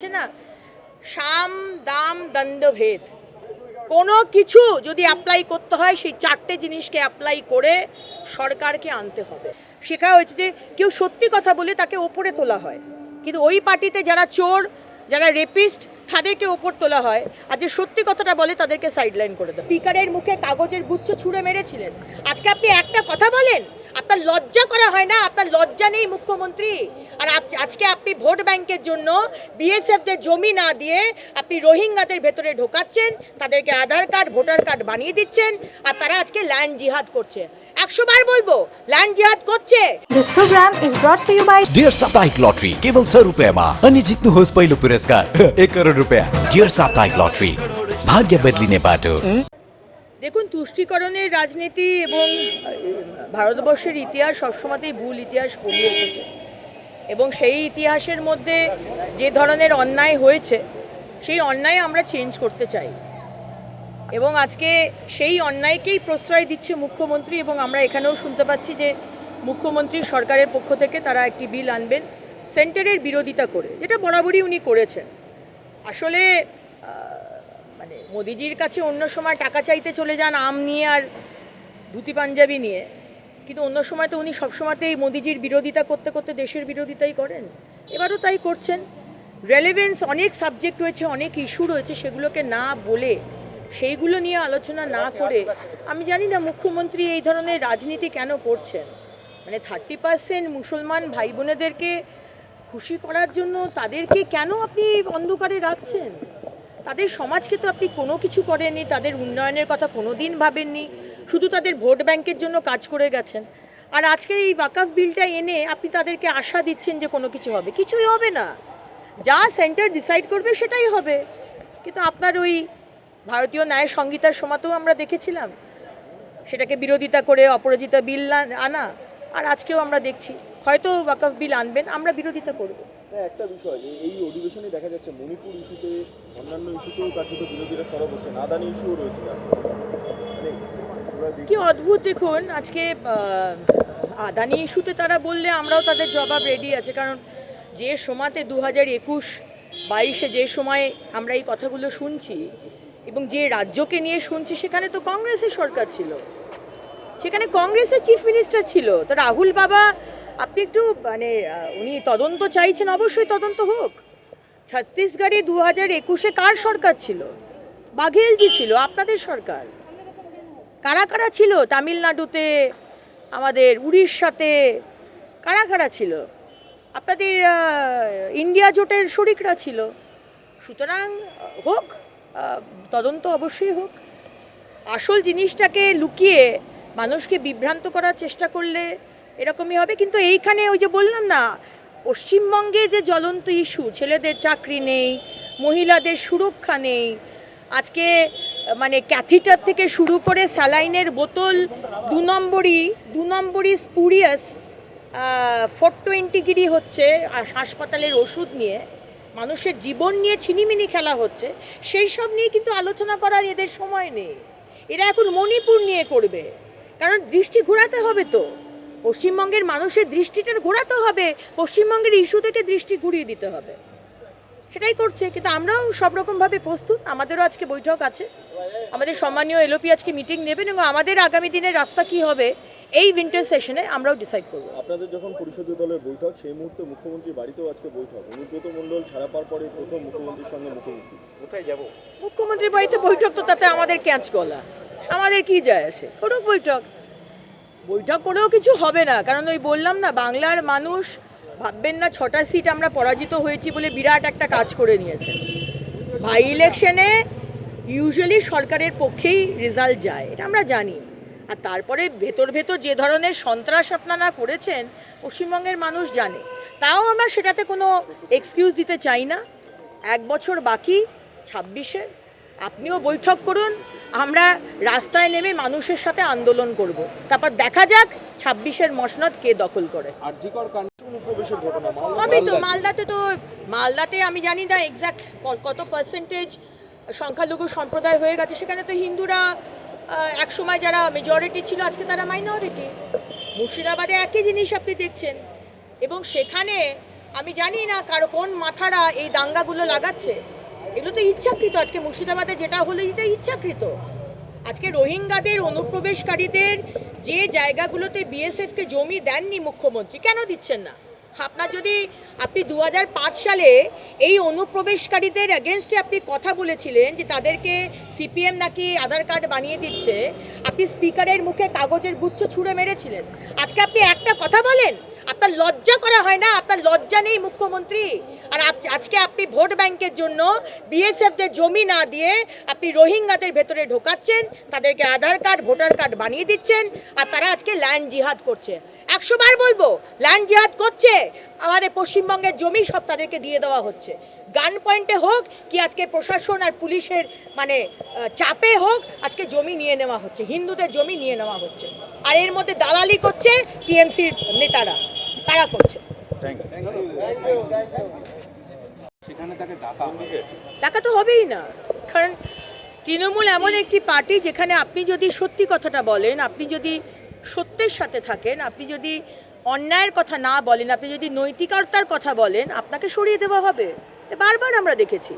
আছে না, সাম দাম দণ্ডভেদ, কোনো কিছু যদি অ্যাপ্লাই করতে হয় সেই চারটে জিনিসকে অ্যাপ্লাই করে সরকারকে আনতে হবে। শেখা হয়েছে যে কেউ সত্যি কথা বলে তাকে ওপরে তোলা হয়, কিন্তু ওই পার্টিতে যারা চোর, যারা রেপিস্ট, তাদেরকে ওপর তোলা হয়, আর যে সত্যি কথাটা বলে তাদেরকে সাইডলাইন করে দেয়। স্পিকারের মুখে কাগজের গুচ্ছ ছুঁড়ে মেরেছিলেন, আজকে আপনি একটা কথা বলেন, আপনার লজ্জা করা হয় না? আপনার লজ্জা নেই মুখ্যমন্ত্রী? আর আজকে আপনি ভোট ব্যাংকের জন্য বিএসএফদের জমি না দিয়ে আপনি রোহিঙ্গাদের ভেতরে ঢোকাচ্ছেন, তাদেরকে আধার কার্ড ভোটার কার্ড বানিয়ে দিচ্ছেন, আর তারা আজকে ল্যান্ড জিহাদ করছে। 100 বার বলবো, ল্যান্ড জিহাদ করছে। This program is brought to you by dear साप्ताहिक लॉटरी केवल 100 रुपयामा अनि जित्नुहोस् पहिलो पुरस्कार 1 करोड रुपया। डियर साप्ताहिक लॉटरी भाग्य बदलिने बाटो। দেখুন, তুষ্টিকরণের রাজনীতি এবং ভারতবর্ষের ইতিহাস সবসময়তেই ভুল ইতিহাস পড়িয়ে এসেছে, এবং সেই ইতিহাসের মধ্যে যে ধরনের অন্যায় হয়েছে সেই অন্যায় আমরা চেঞ্জ করতে চাই, এবং আজকে সেই অন্যায়কেই প্রশ্রয় দিচ্ছে মুখ্যমন্ত্রী। এবং আমরা এখানেও শুনতে পাচ্ছি যে মুখ্যমন্ত্রী সরকারের পক্ষ থেকে তারা একটি বিল আনবেন সেন্টারের বিরোধিতা করে, যেটা বরাবরই উনি করেছেন। আসলে মানে মোদিজির কাছে অন্য সময় টাকা চাইতে চলে যান আম নিয়ে আর ধুতি পাঞ্জাবি নিয়ে, কিন্তু অন্য সময় তো উনি সবসময়তেই মোদিজির বিরোধিতা করতে করতে দেশের বিরোধিতাই করেন। এবারও তাই করছেন। রেলেভেন্স অনেক সাবজেক্ট রয়েছে, অনেক ইস্যু রয়েছে, সেগুলোকে না বলে, সেইগুলো নিয়ে আলোচনা না করে, আমি জানি না মুখ্যমন্ত্রী এই ধরনের রাজনীতি কেন করছেন। মানে 30% মুসলমান ভাই বোনেদেরকে খুশি করার জন্য তাদেরকে কেন আপনি অন্ধকারে রাখছেন? তাদের সমাজকে তো আপনি কোনো কিছু করেননি, তাদের উন্নয়নের কথা কোনো দিন ভাবেননি, শুধু তাদের ভোট ব্যাংকের জন্য কাজ করে গেছেন। আর আজকে এই ওয়াকফ বিলটা এনে আপনি তাদেরকে আশা দিচ্ছেন যে কোনো কিছু হবে। কিছুই হবে না, যা সেন্টার ডিসাইড করবে সেটাই হবে। কিন্তু আপনার ওই ভারতীয় ন্যায় সংহিতার সময়তেও আমরা দেখেছিলাম সেটাকে বিরোধিতা করে অপরাজিতা বিল আনা, আর আজকেও আমরা দেখছি হয়তো ওয়াকফ বিল আনবেন, আমরা বিরোধিতা করব। একটা বিষয় যে এই অধিবেশনে দেখা যাচ্ছে মণিপুর ইস্যুতে, অন্যান্য ইস্যুতেও কার্যত বিরোধীরা সরব হচ্ছে, আদানি ইস্যুও রয়েছে। কি অদ্ভুত! দেখুন, আজকে আদানি ইস্যুতে তারা বললে আমরাও তাদের জবাব রেডি আছে, কারণ যে সময়তে 2021-22-এ যে সময় আমরা এই কথাগুলো শুনছি এবং যে রাজ্যকে নিয়ে শুনছি, সেখানে তো কংগ্রেসের সরকার ছিল, সেখানে কংগ্রেসের চিফ মিনিস্টার ছিল। তো রাহুল বাবা, আপনি একটু মানে উনি তদন্ত চাইছেন, অবশ্যই তদন্ত হোক। ছত্তিশগড়ে 2021-এ কার সরকার ছিল? বাঘেলজি ছিল, আপনাদের সরকার। কারা কারা ছিল তামিলনাড়ুতে, আমাদের উড়িষ্যাতে, কারা কারা ছিল? আপনাদের ইন্ডিয়া জোটের শরিকরা ছিল। সুতরাং হোক, তদন্ত অবশ্যই হোক। আসল জিনিসটাকে লুকিয়ে মানুষকে বিভ্রান্ত করার চেষ্টা করলে এরকমই হবে। কিন্তু এইখানে ওই যে বললাম না, পশ্চিমবঙ্গে যে জ্বলন্ত ইস্যু, ছেলেদের চাকরি নেই, মহিলাদের সুরক্ষা নেই, আজকে মানে ক্যাথিটার থেকে শুরু করে স্যালাইনের বোতল 2 নম্বরই স্পুরিয়াস 420 হচ্ছে, আর হাসপাতালের ওষুধ নিয়ে, মানুষের জীবন নিয়ে ছিনিমিনি খেলা হচ্ছে, সেই সব নিয়ে কিন্তু আলোচনা করার এদের সময় নেই। এরা এখন মণিপুর নিয়ে করবে, কারণ দৃষ্টি ঘোরাতে হবে, তো পশ্চিমবঙ্গের মানুষের দৃষ্টিটা ঘোরাতে হবে, পশ্চিমবঙ্গের ইস্যু থেকে দৃষ্টি ঘুরিয়ে দিতে হবে, সেটাই করছে। কিন্তু আমরাও সব রকমভাবে প্রস্তুত। আমাদেরও আজকে বৈঠক আছে, আমাদের সম্মানীয় এলওপি আজকে মিটিং নেবেন, এবং আমাদের আগামী দিনের রাস্তা কি হবে এই উইন্টার সেশনে আমরাও ডিসাইড করব। আপনাদের যখন পরিষদীয় দলের বৈঠক, সেই মুহূর্তে মুখ্যমন্ত্রীর বাড়িতেও আজকে বৈঠক। অনুব্রত মণ্ডল ছাড়া পাওয়ার পরে প্রথম মুখ্যমন্ত্রীর সঙ্গে মুখোমুখি। কোথায় যাব? মুখ্যমন্ত্রীর বাড়িতে বৈঠক, তো তাতে আমাদের ক্যাঁচ গলা, আমাদের কি যায় আসে? করুক বৈঠক, বৈঠক করেও কিছু হবে না। কারণ ওই বললাম না, বাংলার মানুষ ভাববেন না 6টা সিট আমরা পরাজিত হয়েছি বলে বিরাট একটা কাজ করে নিয়েছে। বাই ইলেকশনে ইউজুয়ালি সরকারের পক্ষেই রেজাল্ট যায়, এটা আমরা জানি। আর তারপরে ভেতর ভেতর যে ধরনের সন্ত্রাস আপনারা করেছেন পশ্চিমবঙ্গের মানুষ জানে। তাও আমরা সেটাতে কোনো এক্সকিউজ দিতে চাই না। 1 বছর বাকি 26-এর, আপনিও বৈঠক করুন, আমরা রাস্তায় নেমে মানুষের সাথে আন্দোলন করব, তারপর দেখা যাক 26-এর মসনদ কে দখল করে। হবে তো মালদাতে আমি জানি না এক্স্যাক্ট কত পার্সেন্টেজ সংখ্যালঘু সম্প্রদায় হয়ে গেছে। সেখানে তো হিন্দুরা এক সময় যারা মেজরিটি ছিল, আজকে তারা মাইনরিটি। মুর্শিদাবাদে একই জিনিস আপনি দেখছেন, এবং সেখানে আমি জানি না কারো কোন মাথারা এই দাঙ্গাগুলো লাগাচ্ছে। এগুলো তো ইচ্ছাকৃত। আজকে মুর্শিদাবাদে যেটা হলো এটা ইচ্ছাকৃত। আজকে রোহিঙ্গাদের অনুপ্রবেশকারীদের যে জায়গাগুলোতে বিএসএফকে জমি দেননি মুখ্যমন্ত্রী, কেন দিচ্ছেন না? আপনি 2005 সালে এই অনুপ্রবেশকারীদের এগেনস্টে আপনি কথা বলেছিলেন যে তাদেরকে সিপিএম নাকি আধার কার্ড বানিয়ে দিচ্ছে, আপনি স্পিকারের মুখে কাগজের গুচ্ছ ছুঁড়ে মেরেছিলেন। আজকে আপনি একটা কথা বলেন, আপনার লজ্জা করা হয় না? আপনার লজ্জা নেই মুখ্যমন্ত্রী? আর আজকে আপনি ভোট ব্যাংকের জন্য বিএসএফদের জমি না দিয়ে আপনি রোহিঙ্গাদের ভেতরে ঢোকাচ্ছেন, তাদেরকে আধার কার্ড ভোটার কার্ড বানিয়ে দিচ্ছেন, আর তারা আজকে ল্যান্ড জিহাদ করছে। 100 বার বলবো, ল্যান্ড জিহাদ করছে। আমাদের পশ্চিমবঙ্গের জমি সব তাদেরকে দিয়ে দেওয়া হচ্ছে। গান পয়েন্টে হোক কি আজকে প্রশাসন আর পুলিশের চাপে হোক, আজকে জমি নিয়ে নেওয়া হচ্ছে, হিন্দুদের জমি নিয়ে নেওয়া হচ্ছে। আর এর মধ্যে দালালি করছে টিএমসির নেতারা, তারা করছে। টাকা তো হবেই না, কারণ তৃণমূল এমন একটি পার্টি যেখানে আপনি যদি সত্যি কথাটা বলেন, আপনি যদি সত্যের সাথে থাকেন, আপনি যদি অন্যায়ের কথা না বলেন, আপনি যদি নৈতিকতার কথা বলেন, আপনাকে সরিয়ে দেওয়া হবে। বারবার আমরা দেখেছি।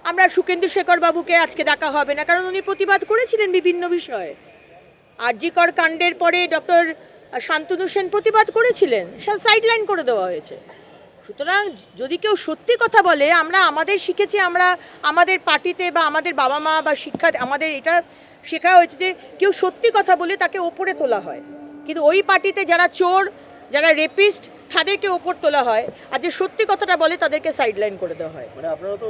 আমরা সুকেন্দু শেখর বাবুকে আজকে ডাকা হবে না, কারণ উনি প্রতিবাদ করেছিলেন বিভিন্ন বিষয়ে। আরজি কর কাণ্ডের পরে ডক্টর শান্তনু সেন প্রতিবাদ করেছিলেন, সাইডলাইন করে দেওয়া হয়েছে। সুতরাং যদি কেউ সত্যি কথা বলে, আমাদের শিখেছি, আমরা আমাদের পার্টিতে বা আমাদের বাবা মা বা শিক্ষা আমাদের এটা শেখা হয়েছে যে কেউ সত্যি কথা বলে তাকে ওপরে তোলা হয়, কিন্তু ওই পার্টিতে যারা চোর, যারা রেপিস্ট, তাদেরকে ওপর তোলা হয়, আর যে সত্যি কথাটা বলে তাদেরকে সাইডলাইন করে দেওয়া হয়।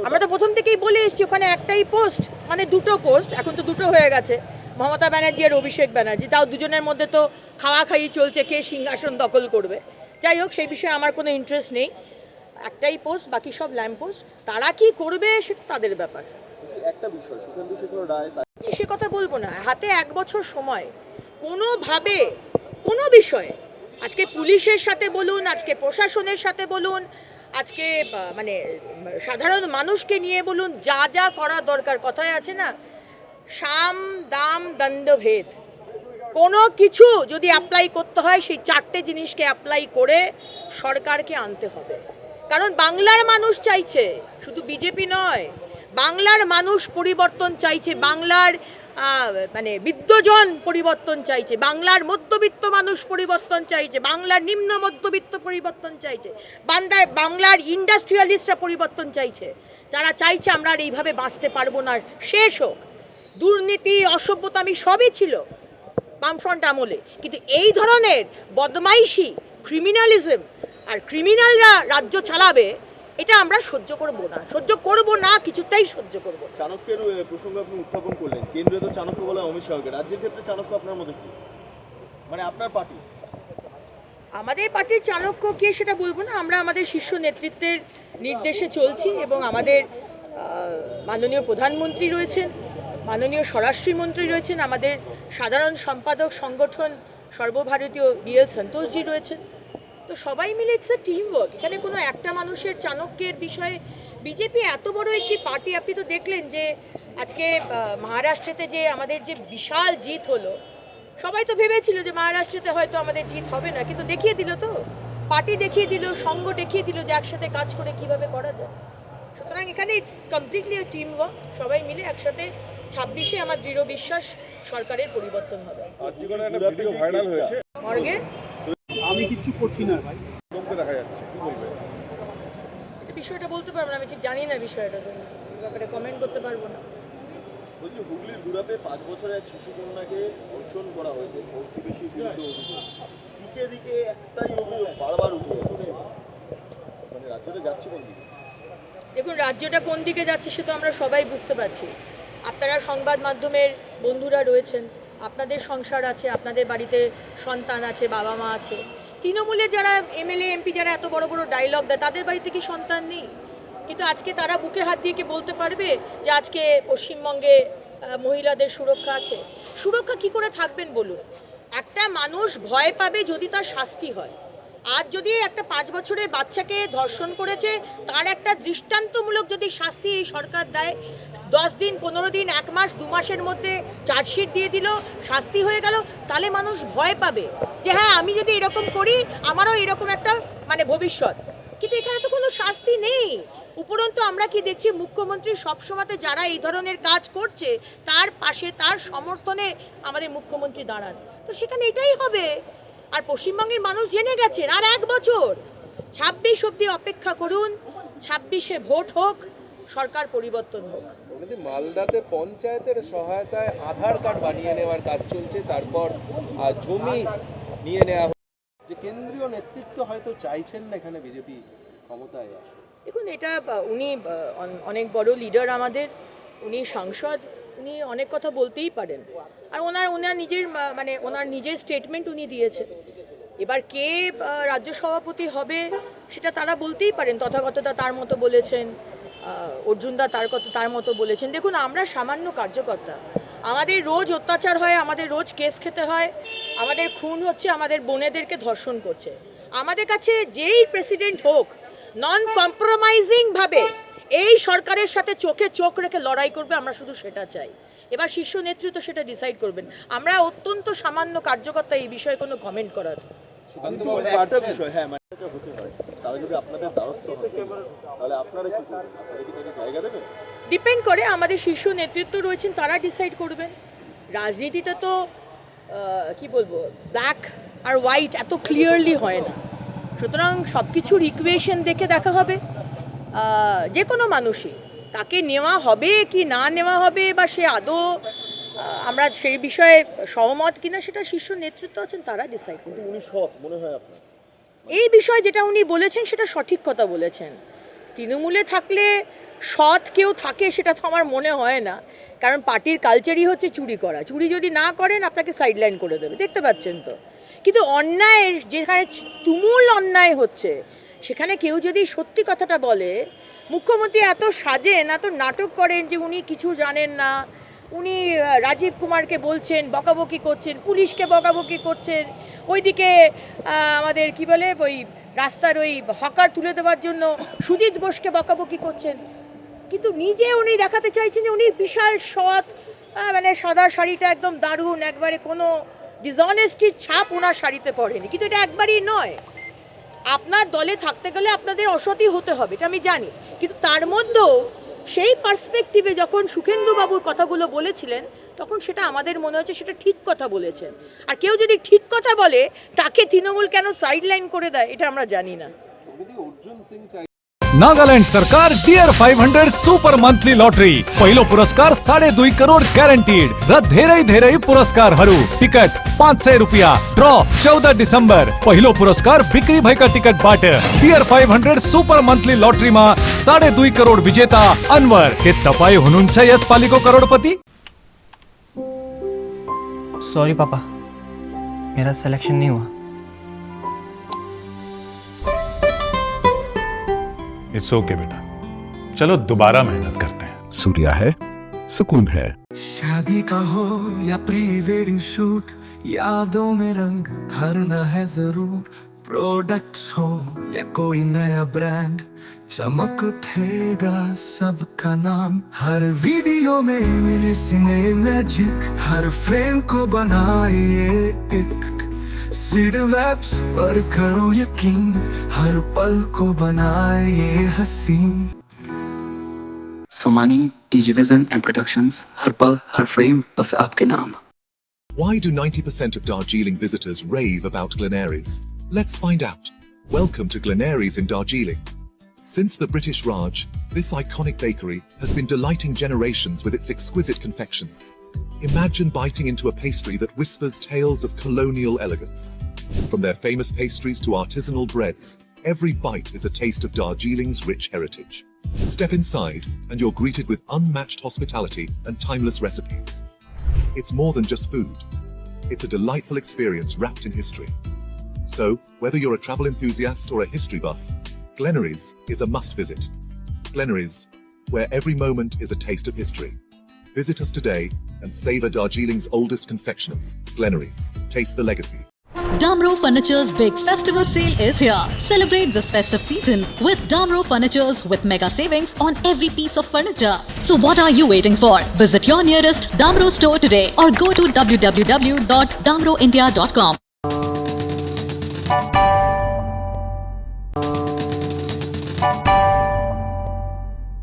আমরা তো প্রথম থেকেই বলে এসেছি, ওখানে একটাই পোস্ট, মানে দুটো পোস্ট, এখন তো দুটো হয়ে গেছে, মমতা ব্যানার্জি আর অভিষেক ব্যানার্জি। তাও দুজনের মধ্যে তো খাওয়াখাই চলছে, কে সিংহাসন দখল করবে। যাই হোক, সেই বিষয়ে আমার কোনো ইন্টারেস্ট নেই। একটাই পোস্ট, বাকি সব ল্যাম্প পোস্ট। তারা কি করবে সেটা তাদের ব্যাপার। একটা বিষয়, সুকেন্দু শেখর রায় সে কথা বলবো না। হাতে 1 বছর সময়, কোনোভাবে কোনো বিষয়ে, আজকে পুলিশের সাথে বলুন, আজকে প্রশাসনের সাথে বলুন, আজকে সাধারণ মানুষকে নিয়ে বলুন, যা যা করা দরকার, কথায় আছে না, সাম দাম দণ্ড ভেদ, কোনো কিছু যদি অ্যাপ্লাই করতে হয় সেই 4টে জিনিসকে অ্যাপ্লাই করে সরকারকে আনতে হবে। কারণ বাংলার মানুষ চাইছে, শুধু বিজেপি নয়, বাংলার মানুষ পরিবর্তন চাইছে, বাংলার বিদ্বজন পরিবর্তন চাইছে, বাংলার মধ্যবিত্ত মানুষ পরিবর্তন চাইছে, বাংলার নিম্ন মধ্যবিত্ত পরিবর্তন চাইছে, বাংলার ইন্ডাস্ট্রিয়ালিস্টরা পরিবর্তন চাইছে। তারা চাইছে আমরা আর এইভাবে বাঁচতে পারবো না, শেষ হোক। দুর্নীতি, অসভ্যতামি সবই ছিল বামফ্রন্ট আমলে, কিন্তু এই ধরনের বদমাইশি, ক্রিমিনালিজম আর ক্রিমিনালরা রাজ্য চালাবে, এটা আমরা সহ্য করব না, কিছুতেই সহ্য করব। চাণক্যের প্রসঙ্গ আপনি উত্থাপন করলেন, কেন্দ্রে তো চাণক্য বলা অমিত শাহকে, রাজ্যের ক্ষেত্রে চাণক্য আপনার মধ্যে কি, মানে আপনার পার্টি? আমাদের পার্টির চাণক্য কে সেটা বলবো না, আমরা আমাদের শীর্ষ নেতৃত্বের নির্দেশে চলছি, এবং আমাদের মাননীয় প্রধানমন্ত্রী রয়েছেন, মাননীয় স্বরাষ্ট্রমন্ত্রী রয়েছেন, আমাদের সাধারণ সম্পাদক সংগঠন সর্বভারতীয় বিএল সন্তোষজি রয়েছেন। তো সবাই মিলে ইটস এ টিম ওয়ার্ক। এখানে কোনো একটা মানুষের চাণক্যের বিষয়ে, বিজেপি এত বড় একটি পার্টি, আপনি তো দেখলেন যে আজকে মহারাষ্ট্রেতে যে আমাদের যে বিশাল জিত হলো, সবাই তো ভেবেছিল যে মহারাষ্ট্রেতে হয়তো আমাদের জিত হবে না, কিন্তু দেখিয়ে দিল, তো পার্টি দেখিয়ে দিল, সঙ্গ দেখিয়ে দিল যে একসাথে কাজ করে কিভাবে করা যায়। সুতরাং এখানে ইটস কমপ্লিটলি টিম ওয়ার্ক, সবাই মিলে একসাথে 26-এ আমার দৃঢ় বিশ্বাস সরকারের পরিবর্তন হবে। মর্গে আমি কিচ্ছু করছি না ভাই, দেখা যাচ্ছে, কি বলবেন? এটা বিষয়টা বলতে পারবো না, আমি ঠিক জানি না বিষয়টা, ব্যাপারে কমেন্ট করতে পারবো না। বলছি, হুগলির গুড়াপে 5 বছরের এক শিশু কন্যাকে ধর্ষণ করা হয়েছে, প্রতিবেশীর বিরুদ্ধে অভিযোগ, দিকে দিকে একটাই অভিযোগ বারবার উঠে আসছে, মানে রাজ্যটা যাচ্ছে কোন দিকে? দেখুন, রাজ্যটা কোন দিকে যাচ্ছে সে তো আমরা সবাই বুঝতে পারছি। আপনারা সংবাদ মাধ্যমের বন্ধুরা রয়েছেন, আপনাদের সংসার আছে, আপনাদের বাড়িতে সন্তান আছে, বাবা মা আছে। তৃণমূলের যারা এমএলএ এমপি যারা এত বড় বড় ডায়লগ দেয়, তাদের বাড়িতে কি সন্তান নেই? কিন্তু আজকে তারা বুকে হাত দিয়ে কি বলতে পারবে যে আজকে পশ্চিমবঙ্গে মহিলাদের সুরক্ষা আছে? সুরক্ষা কি করে থাকবেন বলুন? একটা মানুষ ভয় পাবে যদি তার শাস্তি হয়। আজ যদি একটা 5 বছরের বাচ্চাকে ধর্ষণ করেছে, তার একটা দৃষ্টান্তমূলক যদি শাস্তি এই সরকার দেয়, 10 দিন, 15 দিন, 1 মাস, 2 মাসের মধ্যে চার্জশিট দিয়ে দিল, শাস্তি হয়ে গেল, তাহলে মানুষ ভয় পাবে যে হ্যাঁ, আমি যদি এরকম করি আমারও এরকম একটা ভবিষ্যৎ। কিন্তু এখানে তো কোনো শাস্তি নেই। উপরন্তু আমরা কি দেখছি, মুখ্যমন্ত্রী সবসময়তে যারা এই ধরনের কাজ করছে তার পাশে, তার সমর্থনে আমাদের মুখ্যমন্ত্রী দাঁড়ান। তো সেখানে এটাই হবে। আর পশ্চিমবঙ্গের মানুষ জেনে গেছেন, আর 1 বছর 26 অবধি অপেক্ষা করুন, 26-এ ভোট হোক, সরকার পরিবর্তন হোক। মালদাতে পঞ্চায়েতের সহায়তায় আধার কার্ড বানিয়ে নেওয়ার কাজ চলছে, তারপর জমি নিয়ে নেওয়া হচ্ছে। যে কেন্দ্রীয় নেতৃত্ব হয়তো চাইছেন না এখানে বিজেপি ক্ষমতায় আসে। দেখুন, এটা উনি অনেক বড় লিডার আমাদের, উনি সাংসদ, উনি অনেক কথা বলতেই পারেন। আর ওনার নিজের মানে ওনার নিজের স্টেটমেন্ট উনি দিয়েছেন। এবার কে রাজ্য সভাপতি হবে সেটা তারা বলতেই পারেন। তথাগতদা তার মতো বলেছেন, অর্জুনদা তার মতো বলেছেন। দেখুন, আমরা সামান্য কার্যকর্তা, আমাদের রোজ অত্যাচার হয়, আমাদের রোজ কেস খেতে হয়, আমাদের খুন হচ্ছে, আমাদের বোনেদেরকে ধর্ষণ করছে। আমাদের কাছে যেই প্রেসিডেন্ট হোক, নন কম্প্রোমাইজিং ভাবে এই সরকারের সাথে চোখে চোখ রেখে লড়াই করবে, আমরা শুধু সেটা চাই। এবার শীর্ষ নেতৃত্ব সেটা ডিসাইড করবেন। আমরা অত্যন্ত সামান্য কার্যকর্তা, এই বিষয়ে কোনো কমেন্ট করার। কিন্তু একটা বিষয়, হ্যাঁ, মানে এটা হতে হয়, তারা যদি আপনাদের দ্বারস্থ হয় তাহলে আপনারা কি করবেন? আপনারা কি তাকে জায়গা দেবেন? ডিপেন্ড করে, আমাদের শীর্ষ নেতৃত্ব রয়েছেন, তারা ডিসাইড করবেন। রাজনীতিতে তো কি বলবো, ব্ল্যাক আর হোয়াইট এত ক্লিয়ারলি হয় না। সুতরাং সব কিছুর ইকুয়েশন দেখে দেখা হবে। যে কোনো মানুষই, তাকে নেওয়া হবে কি না নেওয়া হবে, বা সে আদৌ আমরা সেই বিষয়ে সহমত কিনা, সেটা শীর্ষ নেতৃত্ব আছেন, তারা ডিসাইড করবেন। কিন্তু উনি সৎ মনে হয় আপনার? এই বিষয়ে যেটা উনি বলেছেন সেটা সঠিক কথা বলেছেন। তৃণমূলে থাকলে সৎ কেউ থাকে সেটা তো আমার মনে হয় না, কারণ পার্টির কালচারই হচ্ছে চুরি করা। চুরি যদি না করেন আপনাকে সাইডলাইন করে দেবে, দেখতে পাচ্ছেন তো। কিন্তু অন্যায়ের, যেখানে তুমুল অন্যায় হচ্ছে, সেখানে কেউ যদি সত্যি কথাটা বলে, মুখ্যমন্ত্রী এত সাজেন, এত নাটক করেন যে উনি কিছু জানেন না, উনি রাজীব কুমারকে বলছেন, বকাবকি করছেন, পুলিশকে বকাবকি করছেন, ওইদিকে আমাদের কি বলে, ওই রাস্তার ওই হকার তুলে দেওয়ার জন্য সুজিত বোসকে বকাবকি করছেন। কিন্তু নিজে উনি দেখাতে চাইছেন যে উনি বিশাল সৎ, মানে সাদা শাড়িটা একদম দারুণ, একবারে কোনো ডিসঅনেস্টির ছাপ ওনার শাড়িতে পড়েনি। কিন্তু এটা একবারই নয়, আপনার দলে থাকতে গেলে আপনাদের অসৎই হতে হবে, এটা আমি জানি। কিন্তু তার মধ্যেও সেই পার্সপেক্টিভে যখন সুখেন্দু বাবুর কথাগুলো বলেছিলেন, তখন সেটা আমাদের মনে হচ্ছে সেটা ঠিক কথা বলেছেন। আর কেউ যদি ঠিক কথা বলে, তাকে তৃণমূল কেন সাইডলাইন করে দেয়, এটা আমরা জানি না। অর্জুন সিং চাই नागालैंड सरकार डियर 500 सुपर मंथली लॉटरी पहिलो पुरस्कार 2.5 करोड़ ग्यारंटीड र धेरै पुरस्कार टिकट 500 रुपया ड्रॉ 14 डिसेम्बर पहिलो पुरस्कार बिक्री भएका टिकट बाट डियर 500 सुपर मंथली लॉटरी में 2.5 करोड़ विजेता अनवर। के तपाई हुनुहुन्छ यस पालिको करोड़पति? सॉरी पापा, मेरा सिलेक्शन नहीं हुआ। इट्स ओके बेटा, चलो दोबारा मेहनत करते हैं। सूर्या है, सुकून है। शादी का हो या प्री वेडिंग शूट, यादों में रंग भरना है जरूर। प्रोडक्ट्स हो या कोई नया ब्रांड, चमक उठेगा सबका नाम। हर वीडियो में मिले सिने मैजिक, हर फ्रेम को बनाए एक सीड वेब्स पर करो यकीन, हर पल को बनाए ये हसीन। Somani, DG vision and productions, हर पल हर फ्रेम बस आपके नाम। Why do 90% of Darjeeling visitors rave about Glenaries? Let's find out. Welcome to Glenaries in Darjeeling. Since the British Raj, this iconic bakery has been delighting generations with its exquisite confections. Imagine biting into a pastry that whispers tales of colonial elegance. From their famous pastries to artisanal breads, every bite is a taste of Darjeeling's rich heritage. Step inside and you're greeted with unmatched hospitality and timeless recipes. It's more than just food. It's a delightful experience wrapped in history. So, whether you're a travel enthusiast or a history buff, Glenaries is a must visit. Glenaries, where every moment is a taste of history. Visit us today and savor Darjeeling's oldest confectioners, Glenaries. Taste the legacy. Damro Furniture's big festival sale is here. Celebrate this festive season with Damro Furnitures with mega savings on every piece of furniture. So what are you waiting for? Visit your nearest Damro store today or go to www.damroindia.com.